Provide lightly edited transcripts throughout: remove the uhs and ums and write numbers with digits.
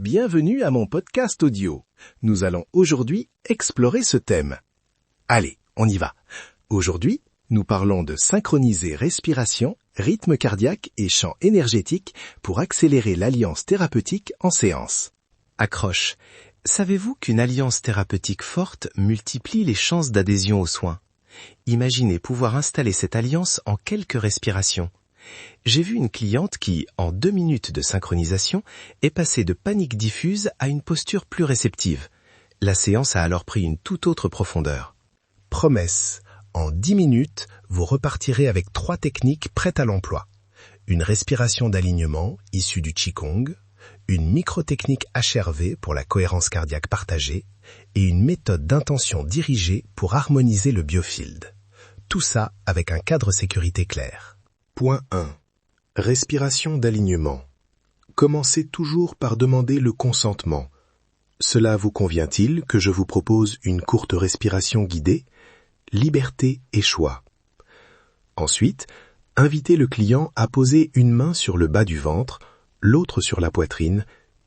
Bienvenue à mon podcast audio. Nous allons aujourd'hui explorer ce thème. Allez, on y va. Aujourd'hui, nous parlons de synchroniser respiration, rythme cardiaque et champ énergétique pour accélérer l'alliance thérapeutique en séance. Accroche. Savez-vous qu'une alliance thérapeutique forte multiplie les chances d'adhésion aux soins? Imaginez pouvoir installer cette alliance en quelques respirations. J'ai vu une cliente qui, en 2 minutes de synchronisation, est passée de panique diffuse à une posture plus réceptive. La séance a alors pris une toute autre profondeur. Promesse. En 10 minutes, vous repartirez avec 3 techniques prêtes à l'emploi. Une respiration d'alignement issue du Qigong, une microtechnique HRV pour la cohérence cardiaque partagée et une méthode d'intention dirigée pour harmoniser le biofield. Tout ça avec un cadre sécurité clair. Point 1. Respiration d'alignement. Commencez toujours par demander le consentement. Cela vous convient-il que je vous propose une courte respiration guidée? Liberté et choix. Ensuite, invitez le client à poser une main sur le bas du ventre, l'autre sur la poitrine,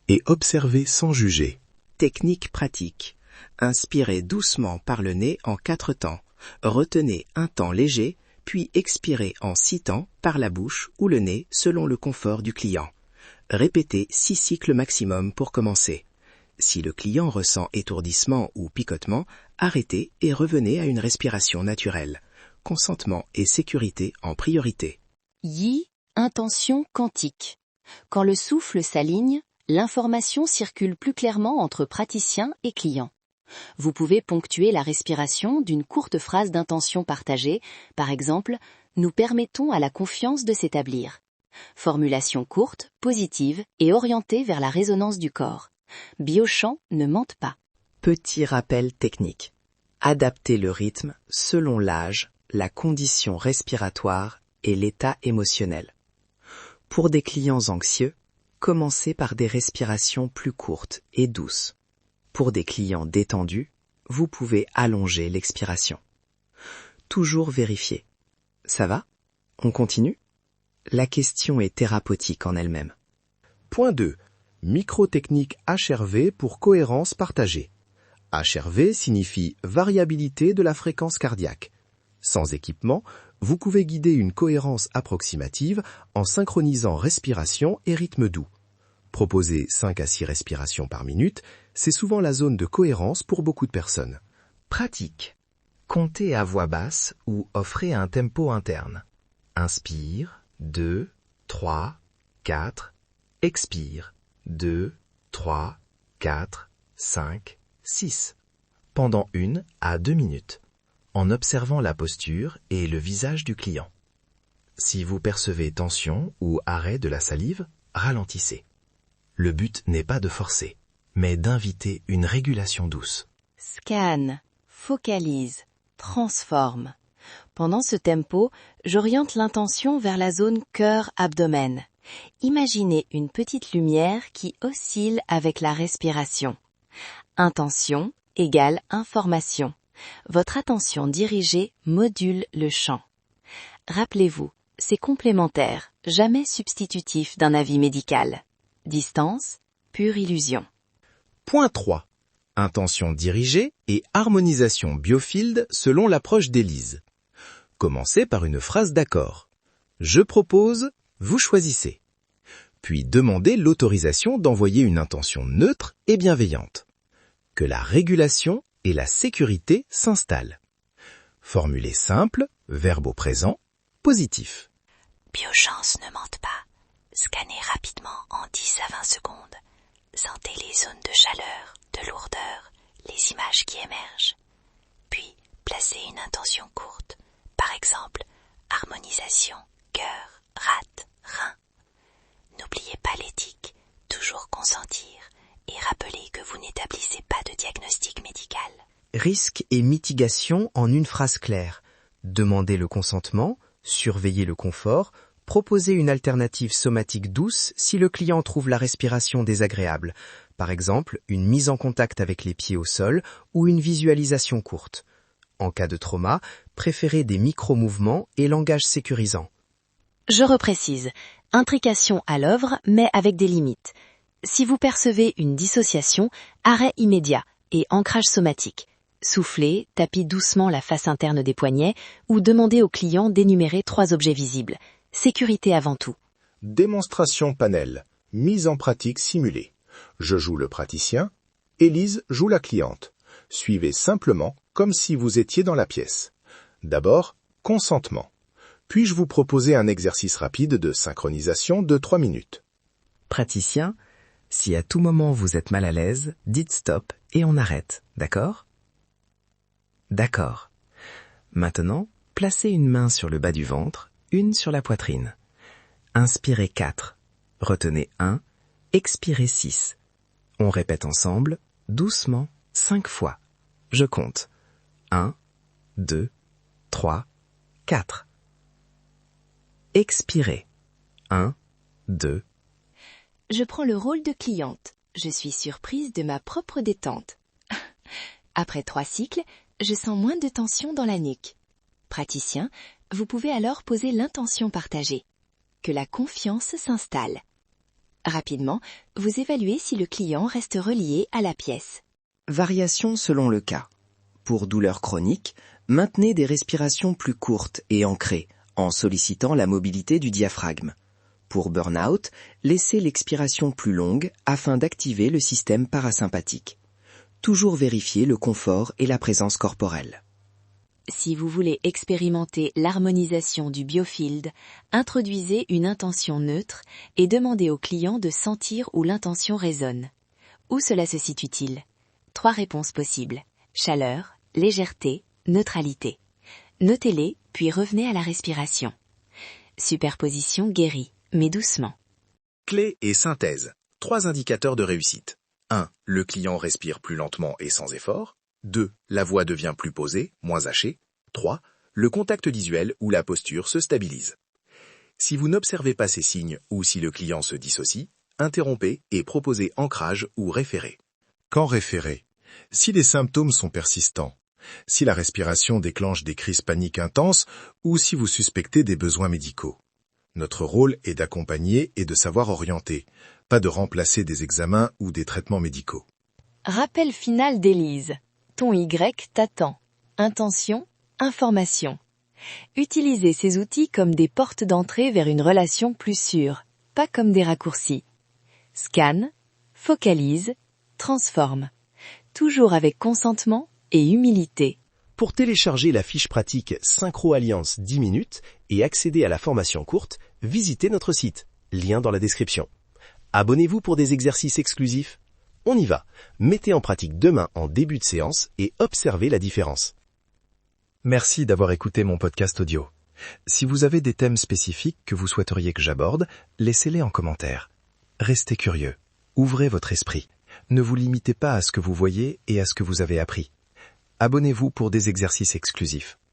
et observez sans juger. Technique pratique. Inspirez doucement par le nez en 4 temps. Retenez un temps léger, puis expirez en 6 temps par la bouche ou le nez selon le confort du client. Répétez 6 cycles maximum pour commencer. Si le client ressent étourdissement ou picotement, arrêtez et revenez à une respiration naturelle. Consentement et sécurité en priorité. Yi, intention quantique. Quand le souffle s'aligne, l'information circule plus clairement entre praticien et client. Vous pouvez ponctuer la respiration d'une courte phrase d'intention partagée, par exemple « Nous permettons à la confiance de s'établir ». Formulation courte, positive et orientée vers la résonance du corps. Biochant ne mente pas. Petit rappel technique. Adaptez le rythme selon l'âge, la condition respiratoire et l'état émotionnel. Pour des clients anxieux, commencez par des respirations plus courtes et douces. Pour des clients détendus, vous pouvez allonger l'expiration. Toujours vérifier. Ça va? On continue? La question est thérapeutique en elle-même. Point 2. Microtechnique HRV pour cohérence partagée. HRV signifie variabilité de la fréquence cardiaque. Sans équipement, vous pouvez guider une cohérence approximative en synchronisant respiration et rythme doux. Proposer 5 à 6 respirations par minute, c'est souvent la zone de cohérence pour beaucoup de personnes. Pratique. Comptez à voix basse ou offrez un tempo interne. Inspire, 2, 3, 4. Expire, 2, 3, 4, 5, 6. Pendant 1 à 2 minutes, en observant la posture et le visage du client. Si vous percevez tension ou arrêt de la salive, ralentissez. Le but n'est pas de forcer, mais d'inviter une régulation douce. Scanne, focalise, transforme. Pendant ce tempo, j'oriente l'intention vers la zone cœur-abdomen. Imaginez une petite lumière qui oscille avec la respiration. Intention égale information. Votre attention dirigée module le champ. Rappelez-vous, c'est complémentaire, jamais substitutif d'un avis médical. Distance, pure illusion. Point 3. Intention dirigée et harmonisation biofield selon l'approche d'Élise. Commencez par une phrase d'accord. Je propose, vous choisissez. Puis demandez l'autorisation d'envoyer une intention neutre et bienveillante. Que la régulation et la sécurité s'installent. Formulez simple, verbe au présent, positif. Biochance ne mente pas. Scannez rapidement en 10 à 20 secondes. Sentez les zones de chaleur, de lourdeur, les images qui émergent. Puis, placez une intention courte. Par exemple, harmonisation, cœur, rate, rein. N'oubliez pas l'éthique, toujours consentir et rappelez que vous n'établissez pas de diagnostic médical. Risque et mitigation en une phrase claire. Demandez le consentement, surveillez le confort, proposez une alternative somatique douce si le client trouve la respiration désagréable. Par exemple, une mise en contact avec les pieds au sol ou une visualisation courte. En cas de trauma, préférez des micro-mouvements et langage sécurisant. Je reprécise, intrication à l'œuvre, mais avec des limites. Si vous percevez une dissociation, arrêt immédiat et ancrage somatique. Soufflez, tapez doucement la face interne des poignets ou demandez au client d'énumérer 3 objets visibles. Sécurité avant tout. Démonstration panel. Mise en pratique simulée. Je joue le praticien, Élise joue la cliente. Suivez simplement comme si vous étiez dans la pièce. D'abord, consentement. Puis-je vous proposer un exercice rapide de synchronisation de 3 minutes. Praticien, si à tout moment vous êtes mal à l'aise, dites stop et on arrête, d'accord ? D'accord. Maintenant, placez une main sur le bas du ventre, une sur la poitrine. Inspirez 4, retenez 1, expirez 6. On répète ensemble, doucement, 5 fois. Je compte. 1, 2, 3, 4. Expirez. 1, 2. Je prends le rôle de cliente. Je suis surprise de ma propre détente. Après 3 cycles, je sens moins de tension dans la nuque. Praticien, vous pouvez alors poser l'intention partagée. Que la confiance s'installe. Rapidement, vous évaluez si le client reste relié à la pièce. Variation selon le cas. Pour douleur chronique, maintenez des respirations plus courtes et ancrées, en sollicitant la mobilité du diaphragme. Pour burn-out, laissez l'expiration plus longue afin d'activer le système parasympathique. Toujours vérifier le confort et la présence corporelle. Si vous voulez expérimenter l'harmonisation du biofield, introduisez une intention neutre et demandez au client de sentir où l'intention résonne. Où cela se situe-t-il ? 3 réponses possibles. Chaleur, légèreté, neutralité. Notez-les, puis revenez à la respiration. Superposition guérit, mais doucement. Clé et synthèse. 3 indicateurs de réussite. 1. Le client respire plus lentement et sans effort. 2. La voix devient plus posée, moins hachée. 3. Le contact visuel ou la posture se stabilise. Si vous n'observez pas ces signes ou si le client se dissocie, interrompez et proposez ancrage ou référé. Quand référer ? Si les symptômes sont persistants, si la respiration déclenche des crises paniques intenses ou si vous suspectez des besoins médicaux. Notre rôle est d'accompagner et de savoir orienter, pas de remplacer des examens ou des traitements médicaux. Rappel final d'Élise. Ton Y t'attend. Intention, information. Utilisez ces outils comme des portes d'entrée vers une relation plus sûre, pas comme des raccourcis. Scanne, focalise, transforme. Toujours avec consentement et humilité. Pour télécharger la fiche pratique Synchro Alliance 10 minutes et accéder à la formation courte, visitez notre site. Lien dans la description. Abonnez-vous pour des exercices exclusifs. On y va. Mettez en pratique demain en début de séance et observez la différence. Merci d'avoir écouté mon podcast audio. Si vous avez des thèmes spécifiques que vous souhaiteriez que j'aborde, laissez-les en commentaire. Restez curieux. Ouvrez votre esprit. Ne vous limitez pas à ce que vous voyez et à ce que vous avez appris. Abonnez-vous pour des exercices exclusifs.